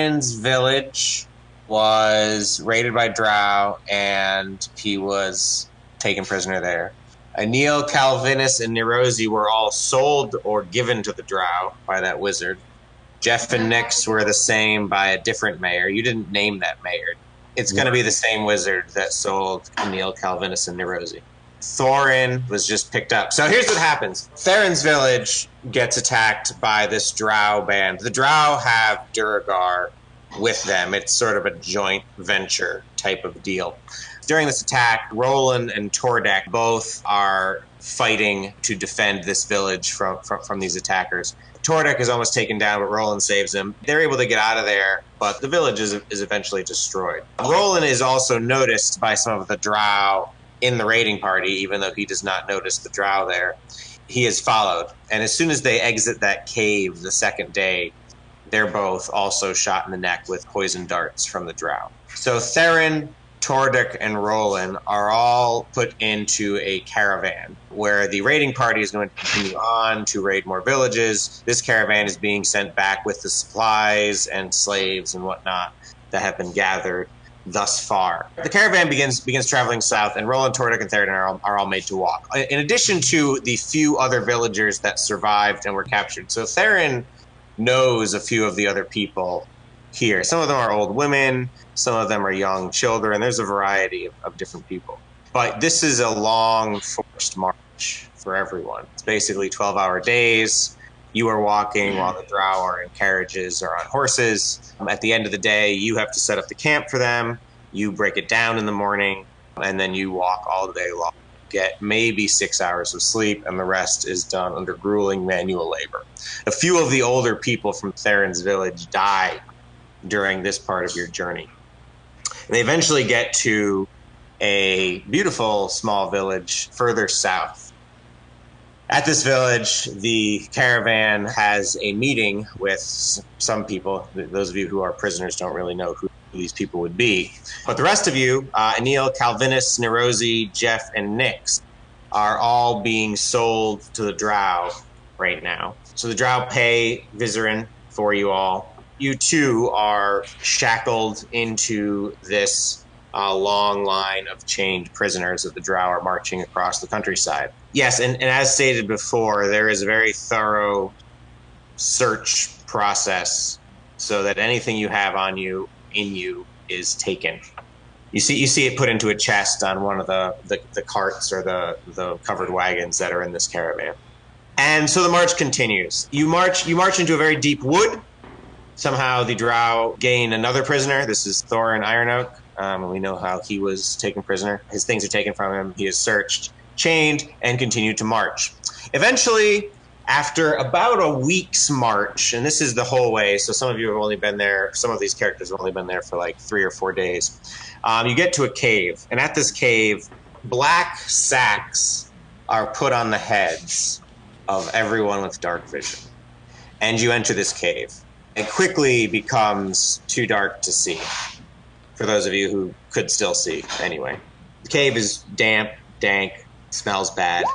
Theron's village was raided by Drow, and he was taken prisoner there. Anil, Calvinus, and Nirozi were all sold or given to the Drow by that wizard. Jeff and Nyx were the same by a different mayor. You didn't name that mayor. It's going to be the same wizard that sold Anil, Calvinus, and Nirozi. Thorin was just picked up. So here's what happens. Theron's village gets attacked by this Drow band. The Drow have Duragar with them. It's sort of a joint venture type of deal. During this attack, Roland and Tordek both are fighting to defend this village from these attackers. Tordek is almost taken down, but Roland saves him. They're able to get out of there, but the village is eventually destroyed. Roland is also noticed by some of the Drow in the raiding party, even though he does not notice the Drow there. He is followed, and as soon as they exit that cave the second day, they're both also shot in the neck with poison darts from the Drow. So Theron, Tordek, and Roland are all put into a caravan where the raiding party is going to continue on to raid more villages. This caravan is being sent back with the supplies and slaves and whatnot that have been gathered thus far. The caravan begins traveling south, and Roland, Tordek, and Theron are all made to walk. In addition to the few other villagers that survived and were captured. So Theron knows a few of the other people here. Some of them are old women, some of them are young children. There's a variety of different people. But this is a long, forced march for everyone. It's basically 12-hour days. You are walking while the Drow are in carriages or on horses. At the end of the day, you have to set up the camp for them. You break it down in the morning, and then you walk all day long. Get maybe 6 hours of sleep, and the rest is done under grueling manual labor. A few of the older people from Theron's village die during this part of your journey. And they eventually get to a beautiful small village further south. At this village, the caravan has a meeting with some people. Those of you who are prisoners don't really know who these people would be. But the rest of you, Anil, Calvinus, Nirozi, Jeff, and Nyx, are all being sold to the Drow right now. So the Drow pay Vizerin for you all. You too are shackled into this long line of chained prisoners that the Drow are marching across the countryside. Yes, and as stated before, there is a very thorough search process so that anything you have on you, in you, is taken. You see it put into a chest on one of the carts or the covered wagons that are in this caravan. And so the march continues. You march into a very deep wood. Somehow the Drow gain another prisoner. This is Thorin Ironoak. And we know how he was taken prisoner. His things are taken from him. He is searched, chained, and continued to march. Eventually, after about a week's march, and this is the whole way, so some of you have only been there, some of these characters have only been there for like 3 or 4 days, you get to a cave. And at this cave, black sacks are put on the heads of everyone with dark vision. And you enter this cave. It quickly becomes too dark to see, for those of you who could still see anyway. The cave is damp, dank, smells bad.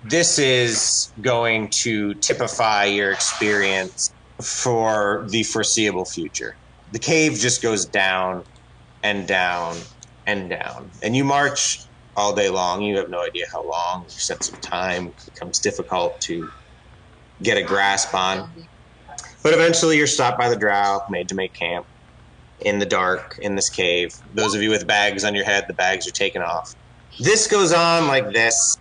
This is going to typify your experience for the foreseeable future. The cave just goes down and down and down. And you march all day long. You have no idea how long. Your sense of time becomes difficult to get a grasp on. But eventually you're stopped by the Drow, made to make camp in the dark, in this cave. Those of you with bags on your head, the bags are taken off. This goes on like this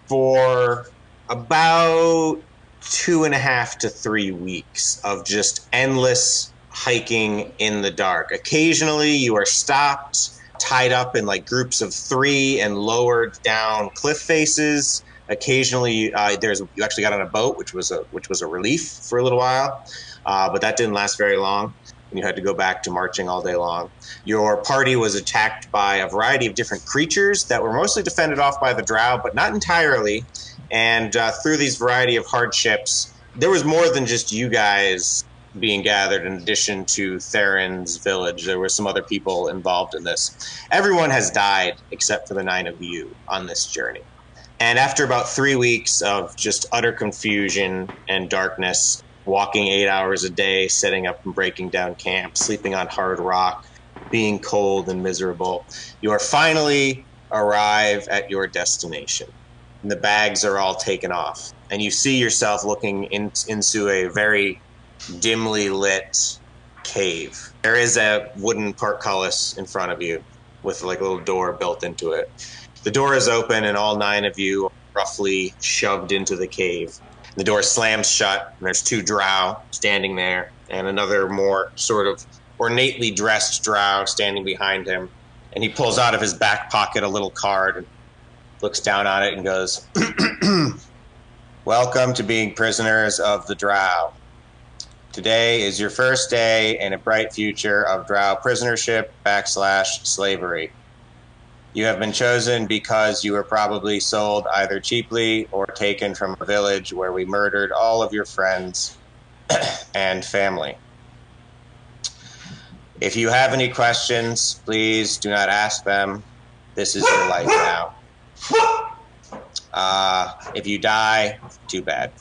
for about 2.5 to 3 weeks of just endless hiking in the dark. Occasionally you are stopped, tied up in like groups of 3 and lowered down cliff faces. Occasionally you actually got on a boat, which was a relief for a little while, but that didn't last very long. And you had to go back to marching all day long. Your party was attacked by a variety of different creatures that were mostly defended off by the Drow, but not entirely. And through these variety of hardships, there was more than just you guys being gathered. In addition to Theron's village, there were some other people involved in this. Everyone has died except for the 9 of you on this journey. And after about 3 weeks of just utter confusion and darkness, walking 8 hours a day, setting up and breaking down camp, sleeping on hard rock, being cold and miserable. You are finally arrive at your destination. And the bags are all taken off. And you see yourself looking into a very dimly lit cave. There is a wooden portcullis in front of you with like a little door built into it. The door is open and all 9 of you are roughly shoved into the cave. The door slams shut and there's 2 drow standing there and another more sort of ornately dressed drow standing behind him. And he pulls out of his back pocket a little card and looks down on it and goes, "Welcome to being prisoners of the drow. Today is your first day in a bright future of drow prisonership / slavery. You have been chosen because you were probably sold either cheaply or taken from a village where we murdered all of your friends and family. If you have any questions, please do not ask them. This is your life now. If you die, too bad."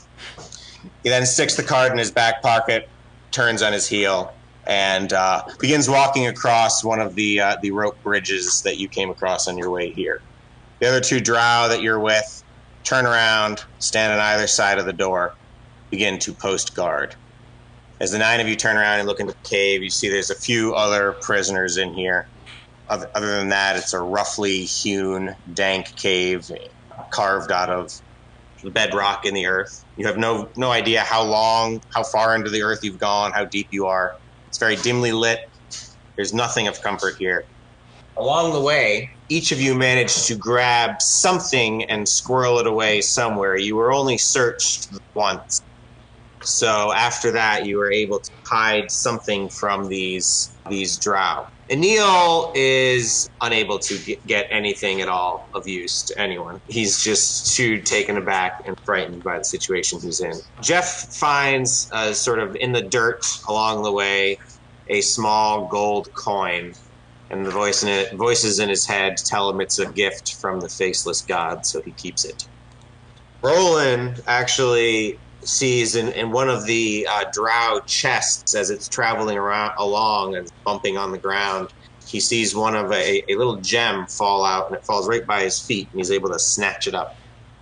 He then sticks the card in his back pocket, turns on his heel, and begins walking across one of the rope bridges that you came across on your way here. The other 2 drow that you're with turn around, stand on either side of the door, begin to post guard. As the 9 of you turn around and look into the cave, you see there's a few other prisoners in here. Other than that, it's a roughly hewn, dank cave carved out of the bedrock in the earth. You have no idea how far into the earth you've gone, how deep you are. It's very dimly lit. There's nothing of comfort here. Along the way, each of you managed to grab something and squirrel it away somewhere. You were only searched once. So after that, you were able to hide something from these drow. Anil is unable to get anything at all of use to anyone. He's just too taken aback and frightened by the situation he's in. Jeff finds sort of in the dirt along the way a small gold coin, and the voices in his head tell him it's a gift from the faceless god, so he keeps it. Roland actually sees in one of the drow chests as it's traveling along and bumping on the ground, he sees one of a little gem fall out, and it falls right by his feet, and he's able to snatch it up.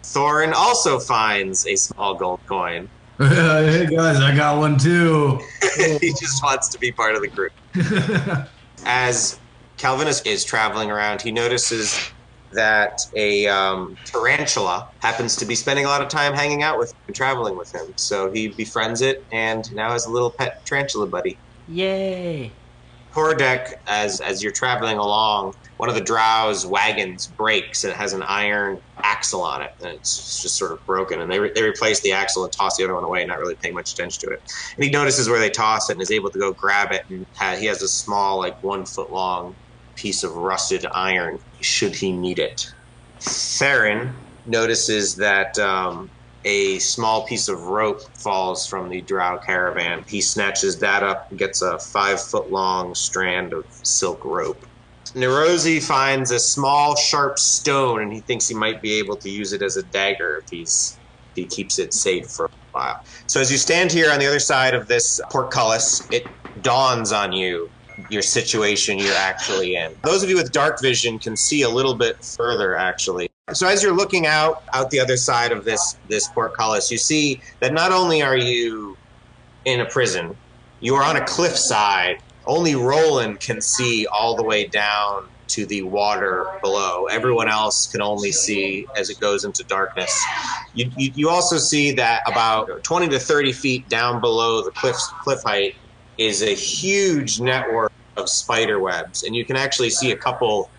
Thorin also finds a small gold coin. Hey guys, I got one too. He just wants to be part of the group. As Calvinus is traveling around, he notices that a tarantula happens to be spending a lot of time hanging out with him and traveling with him. So he befriends it and now has a little pet tarantula buddy. Yay! Hordek, as you're traveling along, one of the drow's wagons breaks and it has an iron axle on it, and it's just sort of broken. And they replace the axle and toss the other one away, not really paying much attention to it. And he notices where they toss it and is able to go grab it. And he has a small, like 1 foot long piece of rusted iron, should he need it. Theron notices that a small piece of rope falls from the drow caravan. He snatches that up and gets a 5 foot long strand of silk rope. Nerozi finds a small sharp stone, and he thinks he might be able to use it as a dagger if he keeps it safe for a while. So as you stand here on the other side of this portcullis, it dawns on you your situation you're actually in. Those of you with dark vision can see a little bit further, actually. So as you're looking out the other side of this portcullis, you see that not only are you in a prison, you are on a cliffside. Only Roland can see all the way down to the water below. Everyone else can only see as it goes into darkness. You also see that about 20 to 30 feet down below the cliff height is a huge network of spider webs, and you can actually see a couple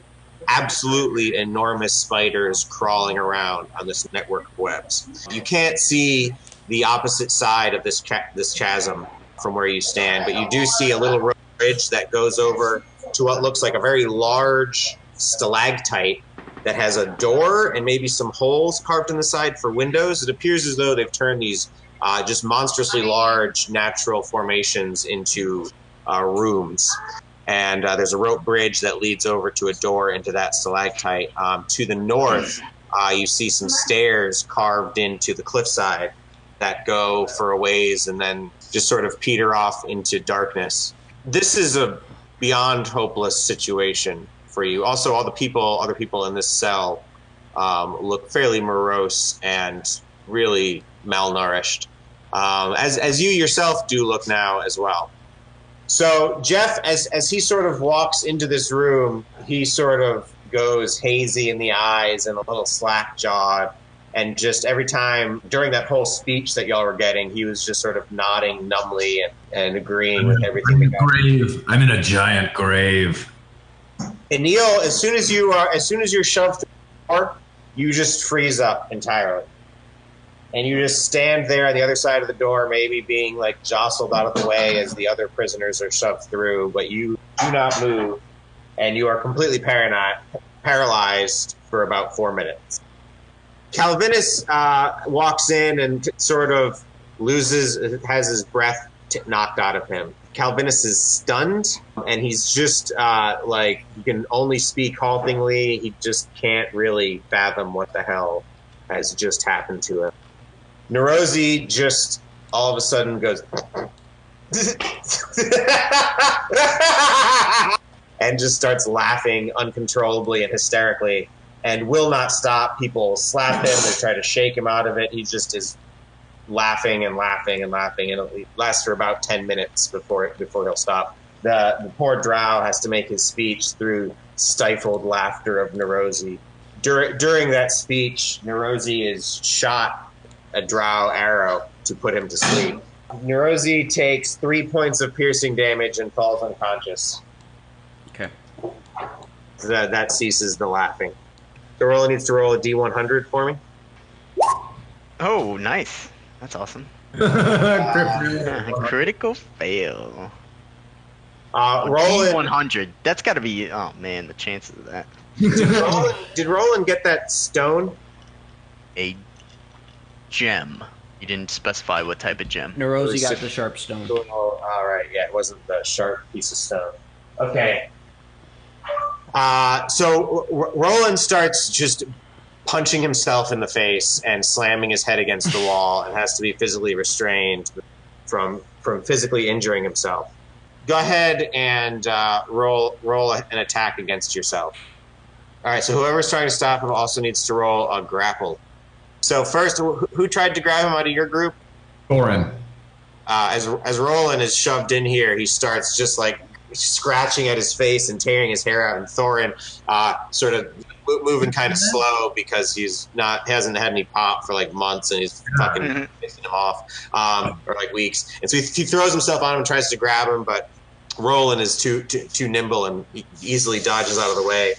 absolutely enormous spiders crawling around on this network of webs. You can't see the opposite side of this chasm from where you stand, but you do see a little bridge that goes over to what looks like a very large stalactite that has a door and maybe some holes carved in the side for windows. It appears as though they've turned these just monstrously large natural formations into rooms. And there's a rope bridge that leads over to a door into that stalactite. To the north, you see some stairs carved into the cliffside that go for a ways and then just sort of peter off into darkness. This is a beyond hopeless situation for you. Also, other people in this cell look fairly morose and really malnourished, as you yourself do look now as well. So Jeff, as he sort of walks into this room, he sort of goes hazy in the eyes and a little slack-jawed, and just every time during that whole speech that y'all were getting, he was just sort of nodding numbly and agreeing with everything. I'm in a giant grave. And Neil, as soon as you're shoved through the door, you just freeze up entirely. And you just stand there on the other side of the door, maybe being like jostled out of the way as the other prisoners are shoved through, but you do not move, and you are completely paralyzed for about 4 minutes. Calvinus walks in and sort of has his breath knocked out of him. Calvinus is stunned, and he's just he can only speak haltingly. He just can't really fathom what the hell has just happened to him. Neurosi just all of a sudden goes and just starts laughing uncontrollably and hysterically and will not stop. People slap him, they try to shake him out of it. He just is laughing and laughing and laughing, and it lasts for about 10 minutes before he'll stop. The poor drow has to make his speech through stifled laughter of Neurosi. During that speech, Neurosi is shot a drow arrow to put him to sleep. Neurosi takes 3 points of piercing damage and falls unconscious. Okay. That ceases the laughing. Corolla needs to roll a D100 for me. Oh, nice. That's awesome. Critical fail. Roland, D100. That's got to be. Oh man, the chances of that. Did Roland get that stone? A gem. You didn't specify what type of gem. Neurosi got the sharp stone. All right, yeah, it wasn't the sharp piece of stone. Okay. So Roland starts just punching himself in the face and slamming his head against the wall and has to be physically restrained from physically injuring himself. Go ahead and roll an attack against yourself. All right, so whoever's trying to stop him also needs to roll a grapple. So first, who tried to grab him out of your group? Thorin. As Roland is shoved in here, he starts just like scratching at his face and tearing his hair out, and Thorin sort of moving kind of slow because he hasn't had any pop for like months, and he's fucking pissing him off, or like weeks. And so he throws himself on him and tries to grab him, but Roland is too nimble and he easily dodges out of the way.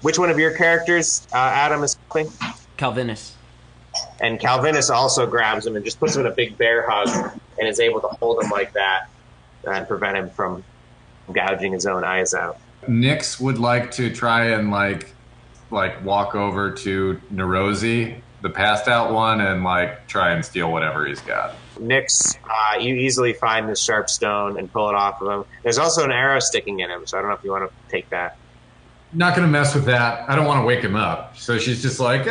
Which one of your characters, Adam, is helping? Calvinus. And Calvinus also grabs him and just puts him in a big bear hug and is able to hold him like that and prevent him from gouging his own eyes out. Nyx would like to try and like walk over to Neurosi, the passed out one, and like try and steal whatever he's got. Nyx, you easily find this sharp stone and pull it off of him. There's also an arrow sticking in him, so I don't know if you want to take that. Not gonna mess with that. I don't want to wake him up. So she's just like,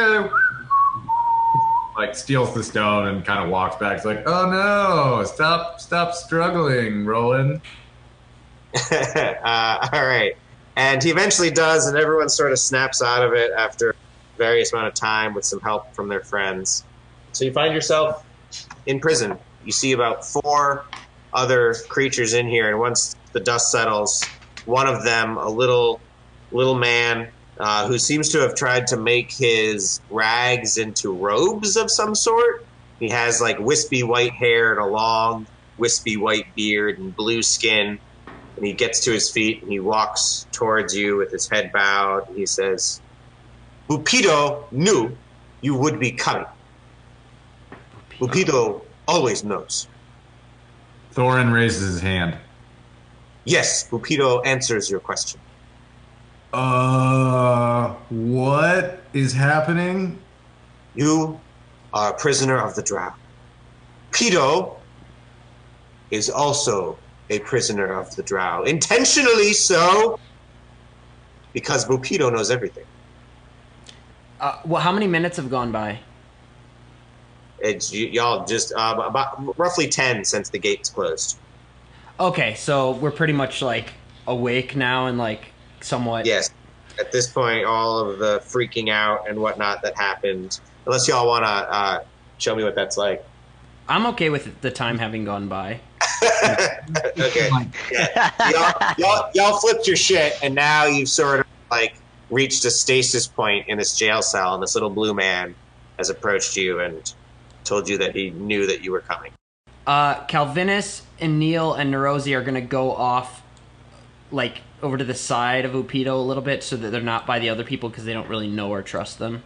like steals the stone and kind of walks back. It's like, oh no, stop struggling, Roland. All right. And he eventually does, and everyone sort of snaps out of it after a various amount of time with some help from their friends. So you find yourself in prison. You see about 4 other creatures in here, and once the dust settles, one of them, a little man who seems to have tried to make his rags into robes of some sort. He has like wispy white hair and a long wispy white beard and blue skin. And he gets to his feet and he walks towards you with his head bowed. He says, Bupido knew you would be coming. Bupido always knows. Thorin raises his hand. Yes, Bupido answers your question. What is happening? You are a prisoner of the drow. Pido is also a prisoner of the drow. Intentionally so, because Bupido knows everything. Well, how many minutes have gone by? It's y'all just about roughly 10 since the gates closed. Okay, so we're pretty much like awake now and like somewhat. Yes. At this point, all of the freaking out and whatnot that happened, unless y'all want to show me what that's like. I'm okay with the time having gone by. Okay. Yeah. Y'all flipped your shit, and now you've sort of like reached a stasis point in this jail cell, and this little blue man has approached you and told you that he knew that you were coming. Calvinus and Neil and Nerosi are gonna go off, like over to the side of Upido a little bit, so that they're not by the other people because they don't really know or trust them.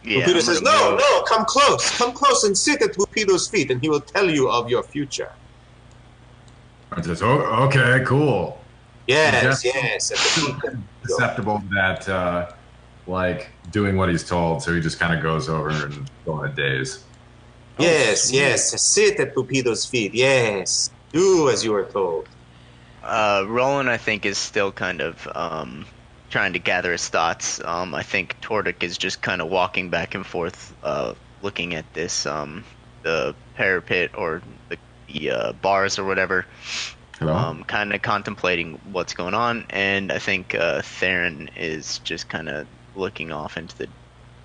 Yeah, Lupido I'm says, gonna move. no, come close and sit at Lupido's feet, and he will tell you of your future. I says, oh, okay, cool. Yes, Yes. yes. At the feet. Susceptible to that, like doing what he's told, so he just kind of goes over and go on a daze. Yes, yes. Sit at Lupido's feet. Yes. Do as you are told. Roland, I think, is still kind of trying to gather his thoughts. I think Tordik is just kind of walking back and forth, looking at this, the parapet or the bars or whatever, Hello? kind of contemplating what's going on. And I think Theron is just kind of looking off into the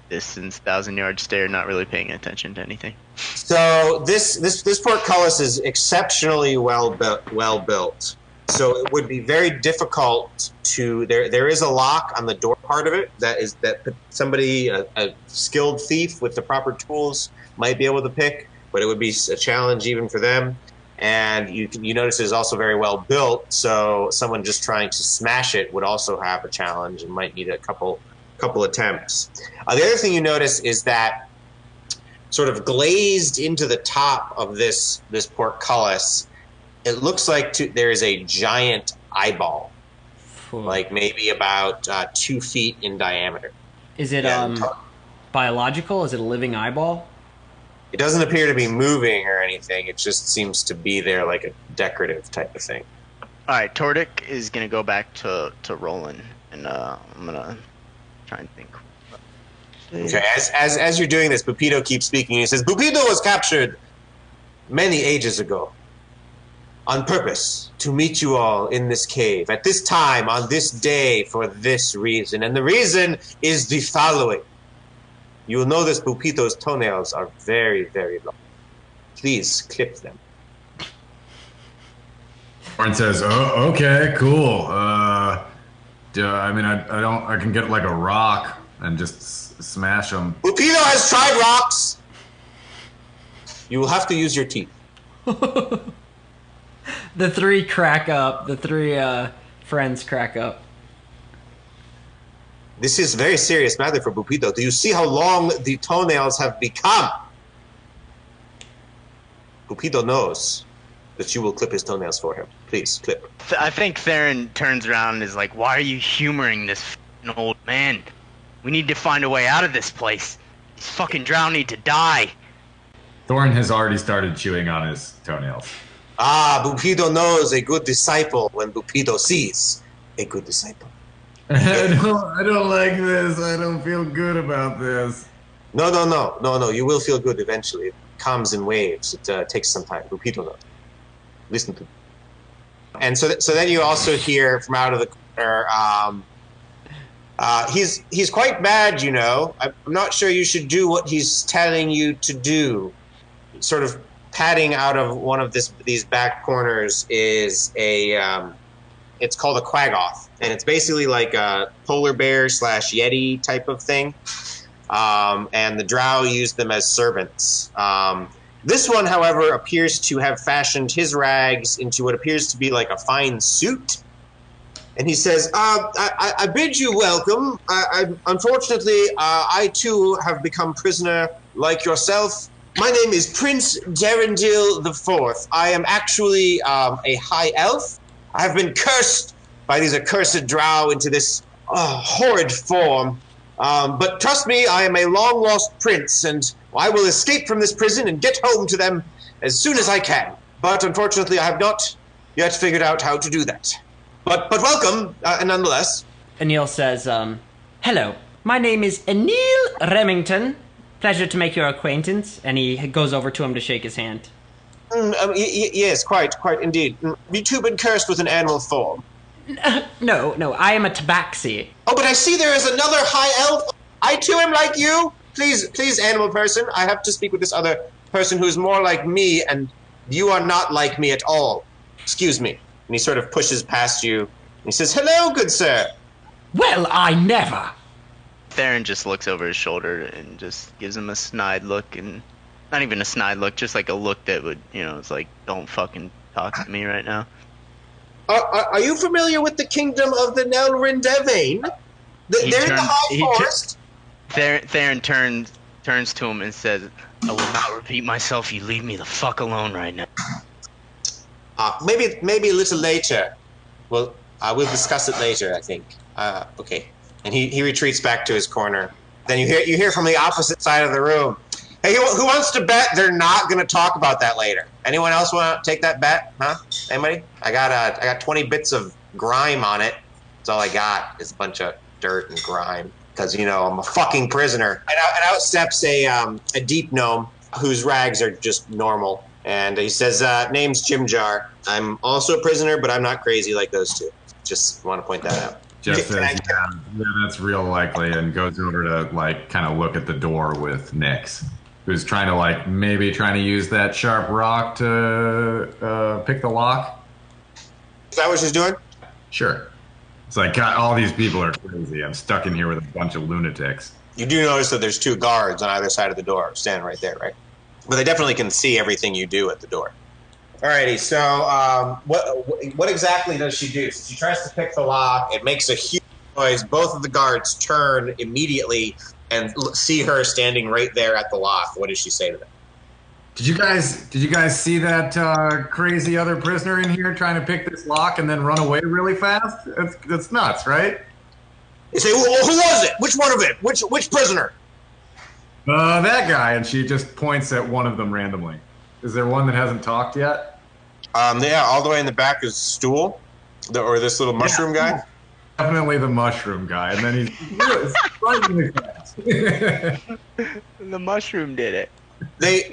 distance, 1,000-yard stare, not really paying attention to anything. So this portcullis is exceptionally well built. So it would be very difficult to there is a lock on the door part of it that somebody a skilled thief with the proper tools might be able to pick, but it would be a challenge even for them. And you notice it's also very well built, so someone just trying to smash it would also have a challenge and might need a couple attempts. The other thing you notice is that sort of glazed into the top of this portcullis, it looks like there is a giant eyeball, like maybe about 2 feet in diameter. Is it biological? Is it a living eyeball? It doesn't appear to be moving or anything. It just seems to be there like a decorative type of thing. All right, Tordik is gonna go back to Roland, and I'm gonna try and think. Okay, as you're doing this, Bupido keeps speaking. He says, Bupido was captured many ages ago on purpose to meet you all in this cave at this time, on this day, for this reason. And the reason is the following. You will notice Bupido's toenails are very, very long. Please clip them. Warren says, oh, okay, cool. I mean, I can get like a rock and just smash them. Bupido has tried rocks. You will have to use your teeth. The three crack up. The three friends crack up. This is a very serious matter for Bupido. Do you see how long the toenails have become? Bupido knows that you will clip his toenails for him. Please, clip. I think Theron turns around and is like, "Why are you humoring this f***ing old man? We need to find a way out of this place. These fucking drow need to die." Thorn has already started chewing on his toenails. Bupido knows a good disciple when Bupido sees a good disciple. I don't like this. I don't feel good about this. No. You will feel good eventually. It comes in waves. It takes some time. Bupido knows. Listen to me. And so then you also hear from out of the corner, he's quite bad, you know. I'm not sure you should do what he's telling you to do. Sort of patting out of one of these back corners is it's called a quaggoth, and it's basically like a polar bear / yeti type of thing. And the drow use them as servants. This one, however, appears to have fashioned his rags into what appears to be like a fine suit. And he says, I bid you welcome. Unfortunately, I too have become prisoner like yourself. My name is Prince Derendil IV. I am actually a high elf. I have been cursed by these accursed drow into this horrid form. But trust me, I am a long-lost prince, and I will escape from this prison and get home to them as soon as I can. But unfortunately, I have not yet figured out how to do that. But welcome, nonetheless. Anil says, hello, my name is Anil Remington. Pleasure to make your acquaintance. And he goes over to him to shake his hand. Yes, quite indeed. You two been cursed with an animal form. No, I am a tabaxi. Oh, but I see there is another high elf. I too am like you. Please, animal person. I have to speak with this other person who's more like me, and you are not like me at all. Excuse me. And he sort of pushes past you. And he says, "Hello, good sir." Well, I never. Theron just looks over his shoulder and just gives him a snide look, and not even a snide look, just like a look that would, it's like, don't fucking talk to me right now. Are you familiar with the kingdom of the Nelrin Devane? They're in the high forest. Theron turns to him and says, "I will not repeat myself. You leave me the fuck alone right now." Maybe a little later. Well, we'll discuss it later, I think. Okay. And he retreats back to his corner. Then you hear from the opposite side of the room. Hey, who wants to bet they're not going to talk about that later? Anyone else want to take that bet? Huh? Anybody? I got 20 bits of grime on it. That's all I got is a bunch of dirt and grime. Because, I'm a fucking prisoner. And out steps a deep gnome whose rags are just normal. And he says, name's Jim Jar. I'm also a prisoner, but I'm not crazy like those two. Just want to point that out. Jeff says, yeah, that's real likely, and goes over to, kind of look at the door with Nyx, who's trying to use that sharp rock to pick the lock. Is that what she's doing? Sure. It's like, God, all these people are crazy. I'm stuck in here with a bunch of lunatics. You do notice that there's two guards on either side of the door, standing right there, right? But they definitely can see everything you do at the door. Alrighty, so what exactly does she do? So she tries to pick the lock. It makes a huge noise. Both of the guards turn immediately and see her standing right there at the lock. What does she say to them? Did you guys see that crazy other prisoner in here trying to pick this lock and then run away really fast? That's nuts, right? They say, well, who was it? Which one of it? Which prisoner? That guy. And she just points at one of them randomly. Is there one that hasn't talked yet? Yeah, all the way in the back is Stool, or this little mushroom guy. Definitely the mushroom guy, and then he's frighteningly fast. The mushroom did it. They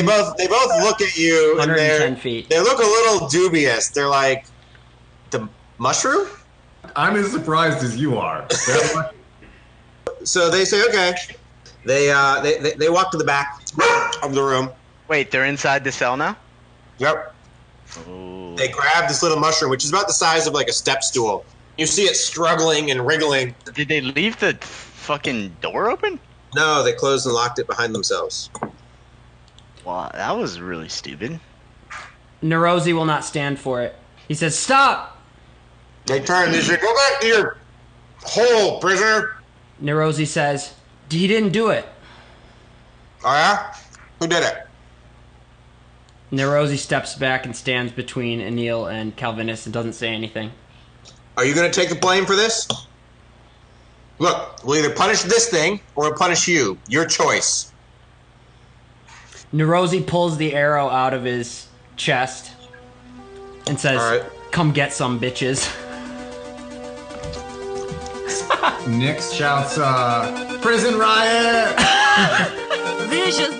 both look at you and 110 feet. They look a little dubious. They're like, the mushroom? I'm as surprised as you are. So they say, okay. They walk to the back of the room. Wait, they're inside the cell now? Yep. Ooh. They grab this little mushroom, which is about the size of like a step stool. You see it struggling and wriggling. Did they leave the fucking door open? No, they closed and locked it behind themselves. Wow, that was really stupid. Nerozi will not stand for it. He says, "Stop!" They turn. They say, "Go back to your hole, prisoner." Nerozi says, "He didn't do it." Oh yeah? Who did it? Nerozi steps back and stands between Anil and Calvinus and doesn't say anything. Are you going to take the blame for this? Look, we'll either punish this thing or we'll punish you. Your choice. Nerozi pulls the arrow out of his chest and says, All right. "Come get some, bitches." Nyx shouts, "Prison riot!" Vicious